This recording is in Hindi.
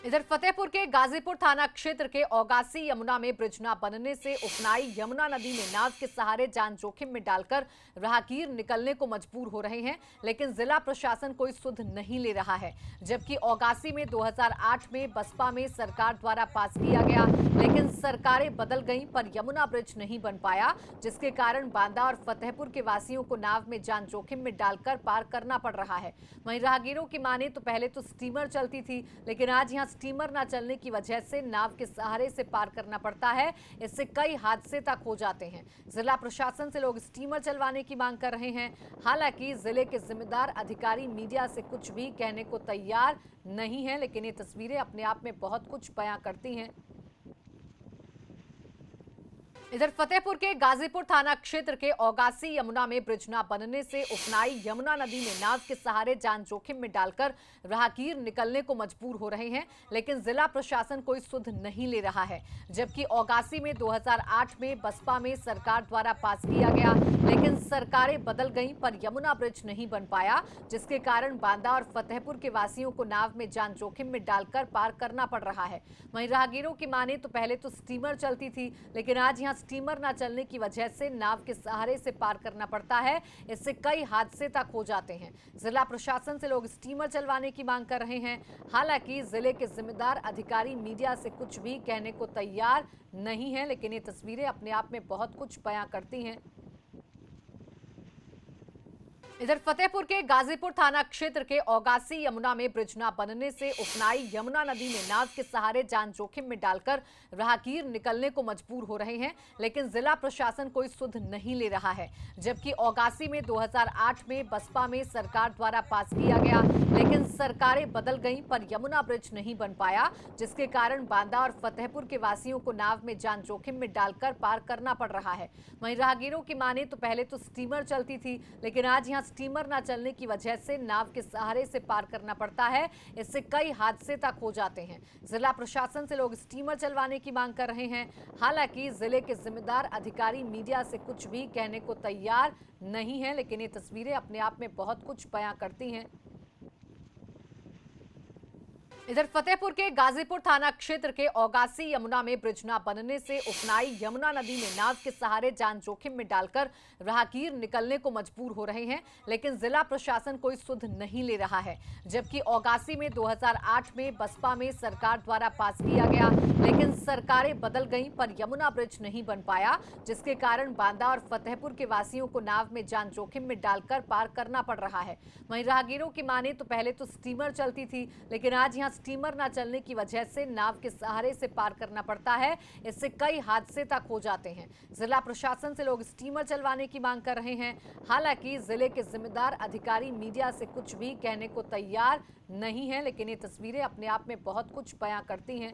इधर फतेहपुर के गाजीपुर थाना क्षेत्र के औगासी यमुना में ब्रिज न बनने से उपनाई यमुना नदी में नाव के सहारे जान जोखिम में डालकर राहगीर निकलने को मजबूर हो रहे हैं, लेकिन जिला प्रशासन कोई सुध नहीं ले रहा है। जबकि औगासी में 2008 में बसपा में सरकार द्वारा पास किया गया, लेकिन सरकारें बदल गईं पर यमुना ब्रिज नहीं बन पाया, जिसके कारण बांदा और फतेहपुर के वासियों को नाव में जान जोखिम में डालकर पार करना पड़ रहा है। वहीं राहगीरों की माने तो पहले तो स्टीमर चलती थी, लेकिन आज यहां स्टीमर न चलने की वजह से नाव के सहारे से पार करना पड़ता है। इससे कई हादसे तक हो जाते हैं। जिला प्रशासन से लोग स्टीमर चलवाने की मांग कर रहे हैं। हालांकि जिले के जिम्मेदार अधिकारी मीडिया से कुछ भी कहने को तैयार नहीं है, लेकिन ये तस्वीरें अपने आप में बहुत कुछ बयां करती हैं। इधर फतेहपुर के गाजीपुर थाना क्षेत्र के औगासी यमुना में ब्रिज न बनने से उपनाई यमुना नदी में नाव के सहारे जान जोखिम में डालकर राहगीर निकलने को मजबूर हो रहे हैं, लेकिन जिला प्रशासन कोई सुध नहीं ले रहा है। जबकि औगासी में 2008 में बसपा में सरकार द्वारा पास किया गया, लेकिन सरकारें बदल गईं पर यमुना ब्रिज नहीं बन पाया, जिसके कारण बांदा और फतेहपुर के वासियों को नाव में जान जोखिम में डालकर पार करना पड़ रहा है। वहीं राहगीरों की माने तो पहले तो स्टीमर चलती थी, लेकिन आज यहां स्टीमर न चलने की वजह से नाव के सहारे से पार करना पड़ता है। इससे कई हादसे तक हो जाते हैं। जिला प्रशासन से लोग स्टीमर चलवाने की मांग कर रहे हैं। हालांकि जिले के जिम्मेदार अधिकारी मीडिया से कुछ भी कहने को तैयार नहीं है, लेकिन ये तस्वीरें अपने आप में बहुत कुछ बयां करती हैं। इधर फतेहपुर के गाजीपुर थाना क्षेत्र के औगासी यमुना में ब्रिज न बनने से उपनाई यमुना नदी में नाव के सहारे जान जोखिम में डालकर राहगीर निकलने को मजबूर हो रहे हैं, लेकिन जिला प्रशासन कोई सुध नहीं ले रहा है। जबकि औगासी में 2008 में बसपा में सरकार द्वारा पास किया गया, लेकिन सरकारें बदल गईं पर यमुना ब्रिज नहीं बन पाया, जिसके कारण बांदा और फतेहपुर के वासियों को नाव में जान जोखिम में डालकर पार करना पड़ रहा है। वहीं राहगीरों की माने तो पहले तो स्टीमर चलती थी, लेकिन आज यहां स्टीमर न चलने की वजह से नाव के सहारे से पार करना पड़ता है। इससे कई हादसे तक हो जाते हैं। जिला प्रशासन से लोग स्टीमर चलवाने की मांग कर रहे हैं। हालांकि जिले के जिम्मेदार अधिकारी मीडिया से कुछ भी कहने को तैयार नहीं है, लेकिन ये तस्वीरें अपने आप में बहुत कुछ बयां करती हैं। इधर फतेहपुर के गाजीपुर थाना क्षेत्र के औगासी यमुना में ब्रिज न बनने से उपनाई यमुना नदी में नाव के सहारे जान जोखिम में डालकर राहगीर निकलने को मजबूर हो रहे हैं, लेकिन जिला प्रशासन कोई सुध नहीं ले रहा है। जबकि औगासी में 2008 में बसपा में सरकार द्वारा पास किया गया, लेकिन सरकारें बदल गईं पर यमुना ब्रिज नहीं बन पाया, जिसके कारण बांदा और फतेहपुर के वासियों को नाव में जान जोखिम में डालकर पार करना पड़ रहा है। वहीं राहगीरों की माने तो पहले तो स्टीमर चलती थी, लेकिन आज यहां स्टीमर न चलने की वजह से नाव के सहारे से पार करना पड़ता है। इससे कई हादसे तक हो जाते हैं। जिला प्रशासन से लोग स्टीमर चलवाने की मांग कर रहे हैं। हालांकि जिले के जिम्मेदार अधिकारी मीडिया से कुछ भी कहने को तैयार नहीं है, लेकिन ये तस्वीरें अपने आप में बहुत कुछ बयां करती हैं।